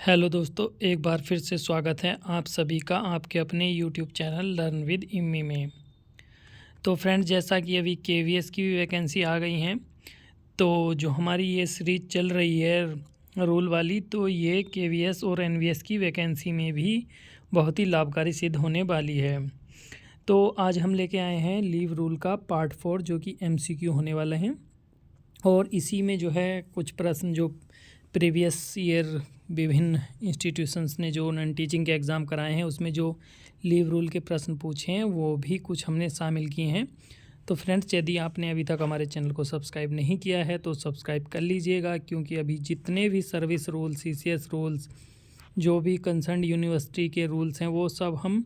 Hello दोस्तों, एक बार फिर से स्वागत है आप सभी का आपके अपने YouTube channel learn with Immi में। तो फ्रेंड्स, जैसा कि अभी केवीएस की भी वैकेंसी आ गई हैं, तो जो हमारी ये सीरीज चल रही है रूल वाली, तो ये केवीएस और एनवीएस की वैकेंसी में भी बहुत ही लाभकारी सिद्ध होने वाली है। तो आज हम लेके आए हैं लीव रूल का पार्ट 4, जो कि एमसीक्यू होने वाले हैं। और इसी में जो है कुछ प्रश्न जो प्रीवियस ईयर विभिन्न इंस्टीट्यूशंस ने जो नॉन टीचिंग के एग्ज़ाम कराए हैं, उसमें जो लीव रूल के प्रश्न पूछे हैं वो भी कुछ हमने शामिल किए हैं। तो फ्रेंड्स, यदि आपने अभी तक हमारे चैनल को सब्सक्राइब नहीं किया है तो सब्सक्राइब कर लीजिएगा, क्योंकि अभी जितने भी सर्विस रूल्स, सीसीएस रूल्स, जो भी कंसर्न यूनिवर्सिटी के रूल्स हैं, वो सब हम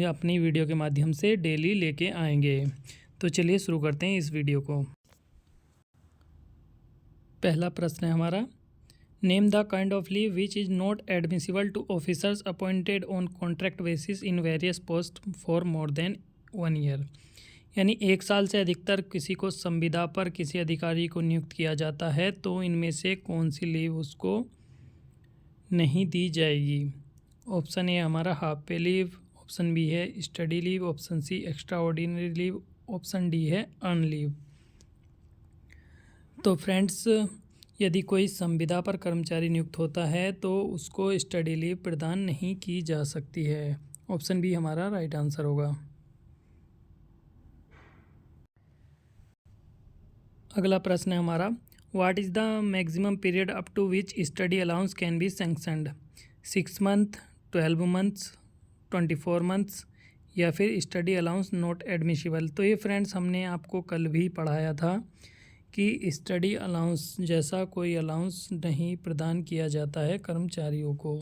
अपनी वीडियो के माध्यम से डेली लेके आएंगे। तो चलिए शुरू करते हैं इस वीडियो को। पहला प्रश्न है हमारा, name the kind of leave which is not admissible to officers appointed on contract basis in various post for more than 1 year. यानी 1 साल से अधिकतर किसी को संविदा पर किसी अधिकारी को नियुक्त किया जाता है, तो इनमें से कौन सी लीव उसको नहीं दी जाएगी। ऑप्शन ए हमारा half pay leave, option B है study leave, option C extraordinary leave, option D है अर्न लीव। तो फ्रेंड्स, यदि कोई संविदा पर कर्मचारी नियुक्त होता है तो उसको स्टडी लीव प्रदान नहीं की जा सकती है। ऑप्शन बी हमारा राइट आंसर होगा। अगला प्रश्न है हमारा, what is the maximum period up to which study allowance can be sanctioned. 6 month, 12 months, 24 months, या फिर स्टडी अलाउंस नॉट एडमिसिबल। तो ये फ्रेंड्स हमने आपको कल भी पढ़ाया था कि स्टडी अलाउंस जैसा कोई अलाउंस नहीं प्रदान किया जाता है कर्मचारियों को।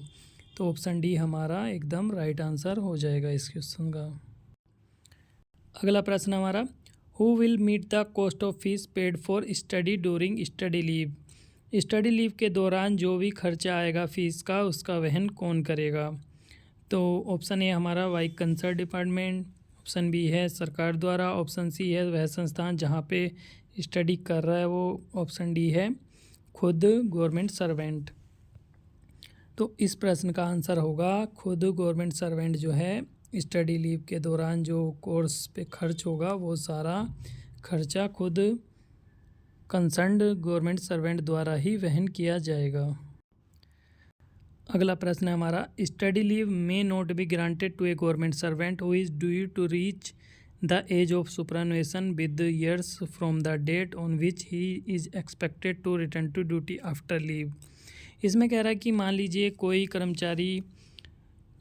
तो ऑप्शन डी हमारा एकदम राइट आंसर हो जाएगा इस क्वेश्चन का। अगला प्रश्न हमारा, who will meet the cost of fees paid for study during study leave. Study leave के दौरान जो भी खर्चा आएगा फीस का, उसका वहन कौन करेगा। तो ऑप्शन ए हमारा by concerned department, option B है सरकार द्वारा, ऑप्शन सी है वह संस्थान जहाँ पे स्टडी कर रहा है वो, ऑप्शन डी है खुद गवर्नमेंट सर्वेंट। तो इस प्रश्न का आंसर होगा खुद गवर्नमेंट सर्वेंट जो है स्टडी लीव के दौरान जो कोर्स पे खर्च होगा वो सारा खर्चा खुद कंसर्न्ड गवर्नमेंट सर्वेंट द्वारा ही वहन किया जाएगा। अगला प्रश्न है हमारा, study leave may not be granted to a government servant who is due to reach the age of superannuation with years from the date on which he is expected to return to duty after leave. इसमें कह रहा है कि मान लीजिए कोई कर्मचारी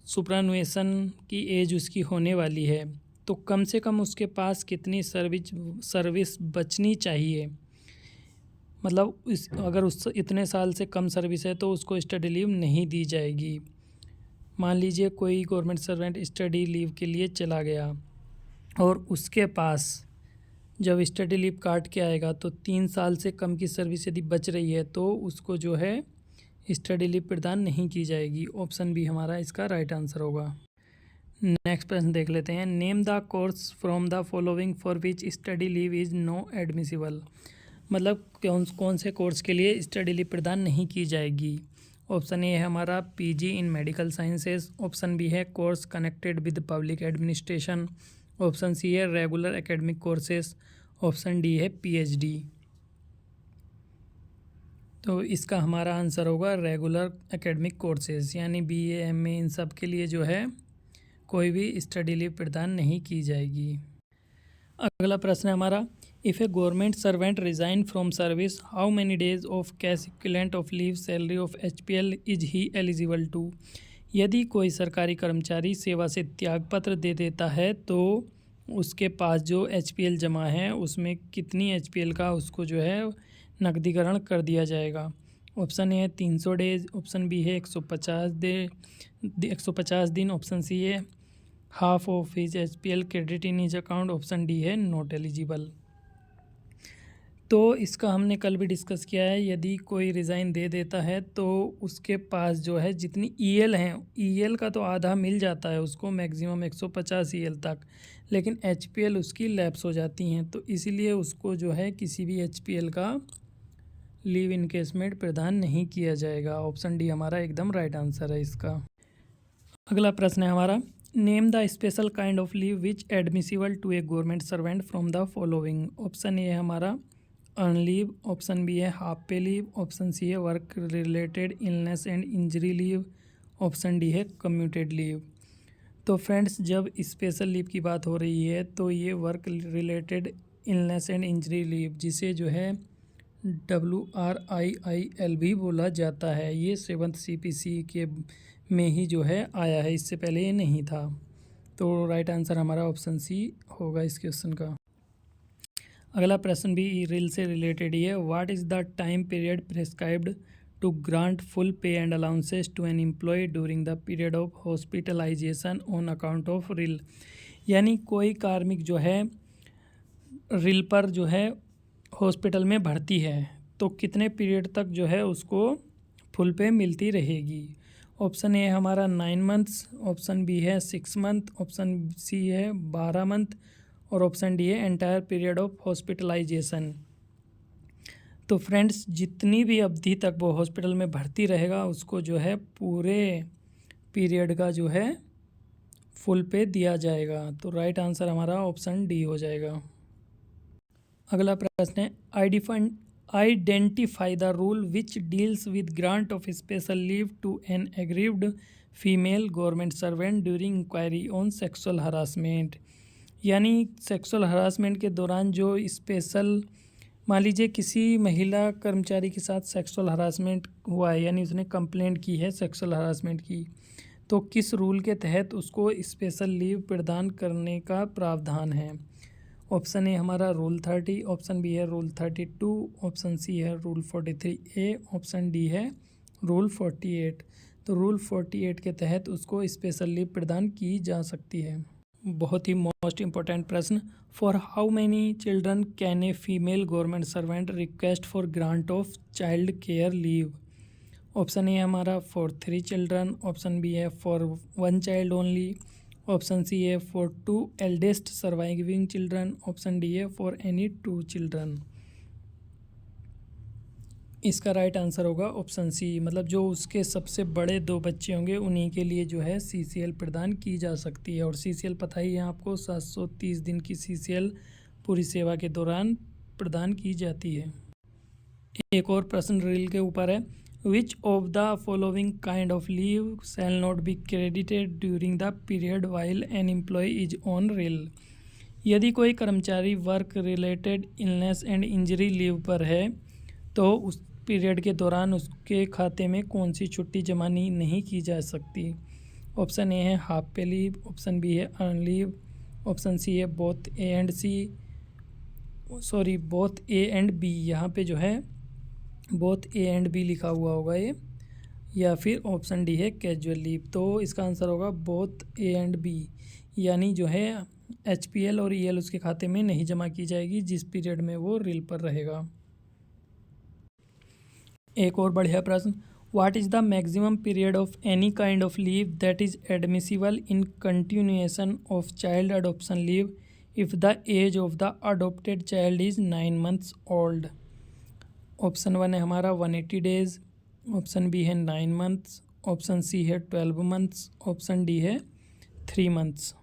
सुपरनुएशन की एज उसकी होने वाली है, तो कम से कम उसके पास कितनी सर्विस बचनी चाहिए। मतलब अगर उस इतने साल से कम सर्विस है तो उसको स्टडी लीव नहीं दी जाएगी। मान लीजिए कोई गवर्नमेंट सर्वेंट स्टडी लीव के लिए चला गया और उसके पास जब स्टडी लीव काट के आएगा तो 3 साल से कम की सर्विस यदि बच रही है तो उसको जो है स्टडी लीव प्रदान नहीं की जाएगी। ऑप्शन बी हमारा इसका राइट आंसर होगा। नेक्स्ट प्रश्न देख लेते हैं, name the course from the following for which study leave is no admissible. मतलब कौन से कोर्स के लिए स्टडी लीव प्रदान नहीं की जाएगी। ऑप्शन ए है हमारा PG in medical sciences, option B है course connected with public administration, option C है regular academic courses, option D है पीएचडी। तो इसका हमारा आंसर होगा रेगुलर एकेडमिक कोर्सेज, यानी बीए एमए इन सब के लिए जो है कोई भी स्टडी लीव प्रदान नहीं की जाएगी। अगला प्रश्न है हमारा, if a government servant resign from service how many days of cash equivalent of leave salary of HPL is he eligible to. यदि कोई सरकारी कर्मचारी सेवा से त्यागपत्र दे देता है तो उसके पास जो एचपीएल जमा है उसमें कितनी एचपीएल का उसको जो है नकदीकरण कर दिया जाएगा। ऑप्शन ए है 300 डेज, ऑप्शन बी है 150 दिन, ऑप्शन सी है half of his HPL credit in his account, option D है नॉट एलिजिबल। तो इसका हमने कल भी डिस्कस किया है, यदि कोई रिज़ाइन दे देता है तो उसके पास जो है जितनी ईएल हैं, ईएल का तो आधा मिल जाता है उसको, मैक्सिमम 150 ईएल तक, लेकिन एचपीएल उसकी लैप्स हो जाती हैं, तो इसीलिए उसको जो है किसी भी एचपीएल का लीव इनकेसमेंट प्रदान नहीं किया जाएगा। ऑप्शन डी हमारा एकदम राइट आंसर है इसका। अगला प्रश्न है हमारा, name the special kind of leave which admissible to a government servant from the following. Option A है हमारा अर्न लीव, ऑप्शन बी है half pay leave, option C है work related illness and injury leave, option D है commuted leave. तो friends, जब special leave की बात हो रही है तो ये work related illness and injury leave, जिसे जो है WRIIL भी बोला जाता है, ये 7th CPC के में ही जो है आया है, इससे पहले ये नहीं था। तो राइट आंसर हमारा ऑप्शन सी होगा इस क्वेश्चन का। अगला प्रश्न भी रील से रिलेटेड ही है। What is the time period prescribed to grant full pay and allowances to an employ during the period of hospitalisation on account of रिल। यानी कोई कार्मिक जो है रिल पर जो है हॉस्पिटल में भर्ती है तो कितने पीरियड तक जो है उसको फुल पे मिलती रहेगी। ऑप्शन ए हमारा 9 मंथ्स, ऑप्शन बी है 6 मंथ, ऑप्शन सी है 12 मंथ और ऑप्शन डी है एंटायर पीरियड ऑफ हॉस्पिटलाइजेशन। तो फ्रेंड्स, जितनी भी अवधि तक वो हॉस्पिटल में भर्ती रहेगा उसको जो है पूरे पीरियड का जो है फुल पे दिया जाएगा। तो राइट आंसर हमारा ऑप्शन डी हो जाएगा। अगला प्रश्न है, identify the rule which deals with grant of special leave to an aggrieved female government servant during inquiry on sexual harassment. यानी सेक्सुअल हरासमेंट के दौरान जो स्पेशल, मान लीजिए किसी महिला कर्मचारी के साथ सेक्सुअल हरासमेंट हुआ है, यानी उसने कंप्लेंट की है सेक्सुअल हरासमेंट की, तो किस रूल के तहत उसको स्पेशल लीव प्रदान करने का प्रावधान है। ऑप्शन ए हमारा रूल 30, ऑप्शन बी है रूल 32, ऑप्शन सी है रूल 43A, ऑप्शन डी है रूल 48। तो रूल 48 के तहत उसको स्पेशल लीव प्रदान की जा सकती है। बहुत ही मोस्ट इम्पोर्टेंट प्रश्न, for how many children can a female government servant request for grant of child care leave. Option A हमारा फॉर 3 चिल्ड्रन, ऑप्शन बी है for 1 child only, option C है for 2 eldest surviving children, option D है for any 2 children. इसका right answer होगा option C, मतलब जो उसके सबसे बड़े 2 बच्चे होंगे उन्हीं के लिए जो है CCL प्रदान की जा सकती है। और CCL पता ही है आपको, 730 दिन की CCL पूरी सेवा के दौरान प्रदान की जाती है। एक और प्रश्न रील के ऊपर है, which of the following kind of leave shall not be credited during the period while an employ is on reel. यदि कोई कर्मचारी work related illness and injury leave पर है तो उस पीरियड के दौरान उसके खाते में कौन सी छुट्टी जमा नहीं की जा सकती। ऑप्शन ए है half pay leave, option B है अर्न लीव, ऑप्शन सी है बोथ ए एंड बी। यहाँ पे जो है बोथ ए एंड बी लिखा हुआ होगा ये, या फिर ऑप्शन डी है कैजुअल लीव। तो इसका आंसर होगा बोथ ए एंड बी, यानी जो है HPL और EL उसके खाते में नहीं जमा की जाएगी जिस पीरियड में वो रील पर रहेगा। एक और बढ़िया प्रश्न, what is the maximum period of any kind of leave that is admissible in continuation of child adoption leave if the age of the adopted child is 9 months old. Option 1 है हमारा 180 days, option B है 9 months, option C है 12 months, option D है 3 months.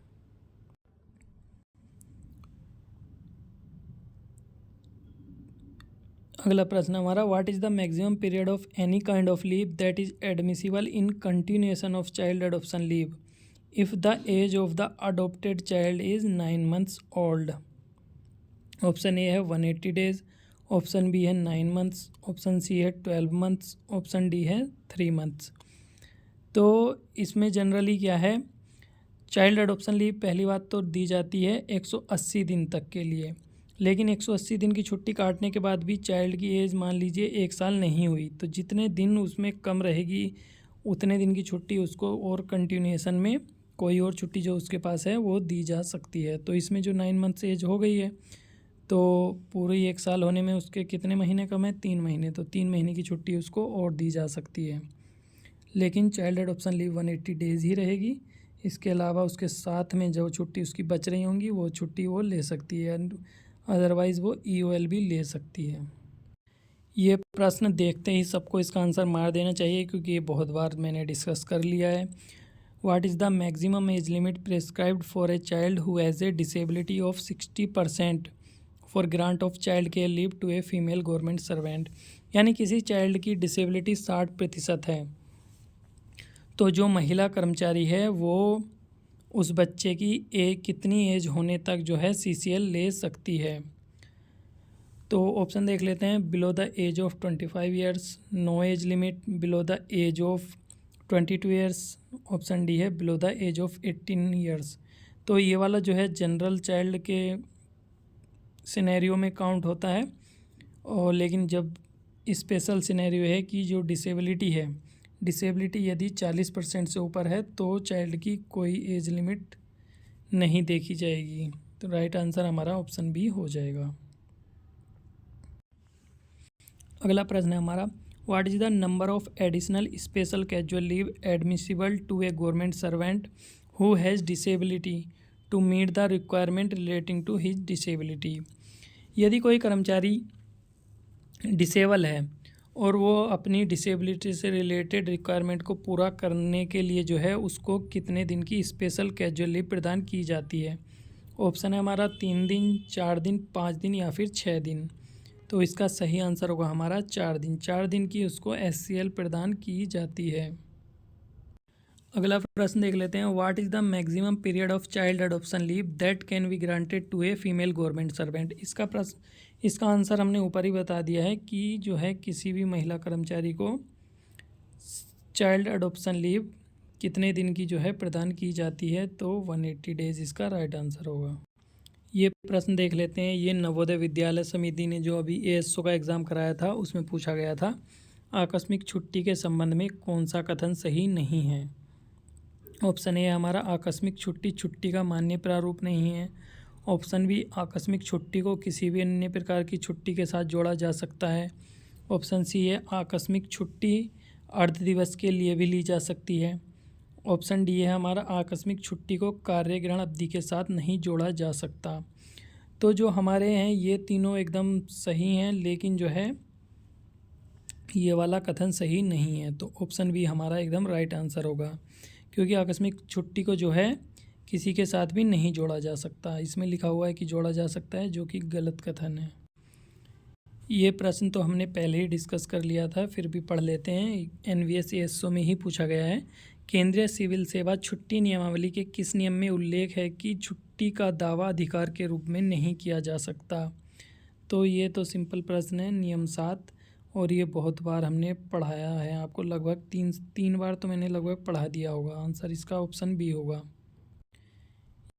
अगला प्रश्न हमारा, what is the maximum period of any kind of leave that is admissible in continuation of child adoption leave if the age of the adopted child is 9 months old. Option A है 180 days, option B है 9 months, option C है 12 months, option D है 3 months. तो इसमें generally क्या है, child adoption leave पहली बात तो दी जाती है 180 दिन तक के लिए, लेकिन 180 दिन की छुट्टी काटने के बाद भी चाइल्ड की एज मान लीजिए 1 साल नहीं हुई तो जितने दिन उसमें कम रहेगी उतने दिन की छुट्टी उसको और कंटिन्यूएशन में कोई और छुट्टी जो उसके पास है वो दी जा सकती है। तो इसमें जो 9 मंथ्स एज हो गई है तो पूरी 1 साल होने में उसके कितने महीने कम है, 3 महीने, तो 3 महीने की छुट्टी उसको और दी जा सकती है। लेकिन चाइल्ड अडोप्शन लीव 180 डेज़ ही रहेगी, इसके अलावा उसके साथ में जो छुट्टी उसकी बच रही होंगी वो छुट्टी वो ले सकती है, अदरवाइज़ वो EOL भी ले सकती है। ये प्रश्न देखते ही सबको इसका आंसर मार देना चाहिए, क्योंकि ये बहुत बार मैंने डिस्कस कर लिया है। What is the maximum age limit prescribed for a child who has a disability of 60% for grant of child care leave to a female government servant. यानी किसी चाइल्ड की डिसेबिलिटी 60% है, तो जो महिला कर्मचारी है वो उस बच्चे की कितनी एज होने तक जो है CCL ले सकती है। तो ऑप्शन देख लेते हैं। Below the age of 25 years, no age limit. Below the age of 22 years, option D है below the age of 18 years. तो ये वाला जो है जनरल चाइल्ड के सिनेरियो में काउंट होता है, और लेकिन जब स्पेशल सिनेरियो है कि जो डिसेबिलिटी यदि 40% से ऊपर है तो चाइल्ड की कोई एज लिमिट नहीं देखी जाएगी। तो राइट आंसर हमारा ऑप्शन बी हो जाएगा। अगला प्रश्न है हमारा, what is the number of additional special casual leave admissible to a government servant who has disability to meet the requirement relating to his disability. यदि कोई कर्मचारी डिसेबल है और वो अपनी डिसेबिलिटी से रिलेटेड रिक्वायरमेंट को पूरा करने के लिए जो है उसको कितने दिन की स्पेशल कैजुअल लीव प्रदान की जाती है। ऑप्शन है हमारा 3 दिन, 4 दिन, 5 दिन या फिर 6 दिन। तो इसका सही आंसर होगा हमारा 4 दिन। 4 दिन की उसको SCL प्रदान की जाती है। अगला प्रश्न देख लेते हैं। What is the maximum period of child adoption leave that can be granted to a female government servant. इसका आंसर हमने ऊपर ही बता दिया है कि जो है किसी भी महिला कर्मचारी को चाइल्ड अडॉप्शन लीव कितने दिन की जो है प्रदान की जाती है, तो 180 डेज इसका राइट आंसर होगा। ये प्रश्न देख लेते हैं। ये नवोदय विद्यालय समिति ने जो अभी ASO का एग्ज़ाम कराया था उसमें पूछा गया था। आकस्मिक छुट्टी के संबंध में कौन सा कथन सही नहीं है। ऑप्शन ए हमारा आकस्मिक छुट्टी का मान्य प्रारूप नहीं है। ऑप्शन बी आकस्मिक छुट्टी को किसी भी अन्य प्रकार की छुट्टी के साथ जोड़ा जा सकता है। ऑप्शन सी है आकस्मिक छुट्टी अर्ध दिवस के लिए भी ली जा सकती है। ऑप्शन डी है हमारा आकस्मिक छुट्टी को कार्य ग्रहण अवधि के साथ नहीं जोड़ा जा सकता। तो जो हमारे हैं ये तीनों एकदम सही हैं, लेकिन जो है ये वाला कथन सही नहीं है। तो ऑप्शन बी हमारा एकदम राइट आंसर होगा, क्योंकि आकस्मिक छुट्टी को जो है किसी के साथ भी नहीं जोड़ा जा सकता। इसमें लिखा हुआ है कि जोड़ा जा सकता है, जो कि गलत कथन है। ये प्रश्न तो हमने पहले ही डिस्कस कर लिया था, फिर भी पढ़ लेते हैं। NVS ASO में ही पूछा गया है। केंद्रीय सिविल सेवा छुट्टी नियमावली के किस नियम में उल्लेख है कि छुट्टी का दावा अधिकार के रूप में नहीं किया जा सकता। तो ये तो सिंपल प्रश्न है, नियम 7, और ये बहुत बार हमने पढ़ाया है आपको। लगभग तीन बार तो मैंने लगभग पढ़ा दिया होगा। आंसर इसका ऑप्शन बी होगा।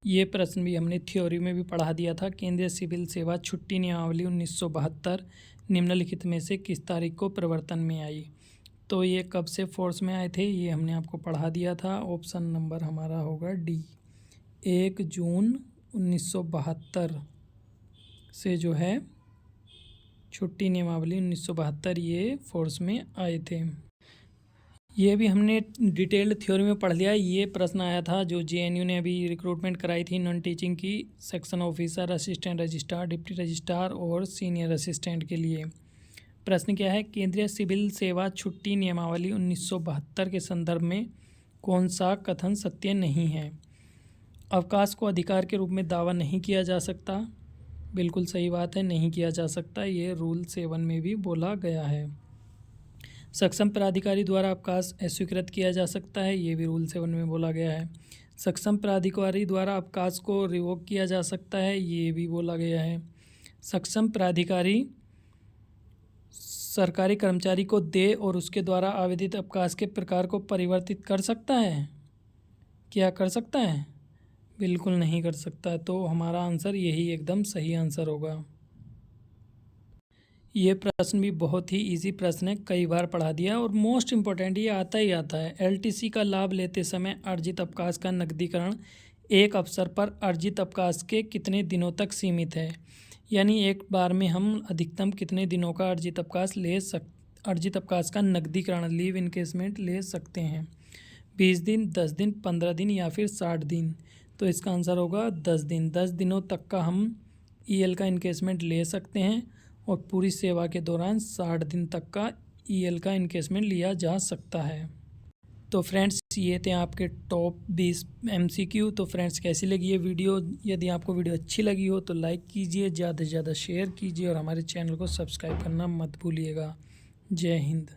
ये प्रश्न भी हमने थ्योरी में भी पढ़ा दिया था। केंद्रीय सिविल सेवा छुट्टी नियमावली 1972 निम्नलिखित में से किस तारीख को प्रवर्तन में आई। तो ये कब से फोर्स में आए थे ये हमने आपको पढ़ा दिया था। ऑप्शन नंबर हमारा होगा डी, 1 जून 1972 से जो है छुट्टी नियमावली 1972 ये फोर्स में आए थे। ये भी हमने डिटेल्ड थ्योरी में पढ़ लिया। ये प्रश्न आया था जो JNU ने अभी रिक्रूटमेंट कराई थी नॉन टीचिंग की, section officer, assistant registrar, deputy registrar और सीनियर असिस्टेंट के लिए। प्रश्न क्या है, केंद्रीय सिविल सेवा छुट्टी नियमावली 1972 के संदर्भ में कौन सा कथन सत्य नहीं है। अवकाश को अधिकार के रूप में दावा नहीं किया जा सकता। बिल्कुल सही बात है, नहीं किया जा सकता। ये रूल 7 में भी बोला गया है। सक्षम प्राधिकारी द्वारा अवकाश अस्वीकृत किया जा सकता है, ये भी रूल 7 में बोला गया है। सक्षम प्राधिकारी द्वारा अवकाश को रिवोक किया जा सकता है, ये भी बोला गया है। सक्षम प्राधिकारी सरकारी कर्मचारी को दे और उसके द्वारा आवेदित अवकाश के प्रकार को परिवर्तित कर सकता है। क्या कर सकता है? बिल्कुल नहीं कर सकता। तो हमारा आंसर यही एकदम सही आंसर होगा। ये प्रश्न भी बहुत ही इजी प्रश्न है, कई बार पढ़ा दिया और मोस्ट इम्पोर्टेंट ये आता ही आता है। LTC का लाभ लेते समय अर्जित अवकाश का नकदीकरण एक अवसर पर अर्जित अवकाश के कितने दिनों तक सीमित है। यानी एक बार में हम अधिकतम कितने दिनों का अर्जित अवकाश का नकदीकरण लीव इनकेसमेंट ले सकते हैं। 20 दिन, 10 दिन, 15 दिन या फिर 60 दिन। तो इसका आंसर होगा 10 दिन। 10 दिनों तक का हम EL का इनकेसमेंट ले सकते हैं और पूरी सेवा के दौरान 60 दिन तक का EL का इनकेसमेंट लिया जा सकता है। तो फ्रेंड्स ये थे आपके टॉप 20 MCQ। तो फ्रेंड्स कैसी लगी ये वीडियो? यदि आपको वीडियो अच्छी लगी हो तो लाइक कीजिए, ज़्यादा से ज़्यादा शेयर कीजिए और हमारे चैनल को सब्सक्राइब करना मत भूलिएगा। जय हिंद।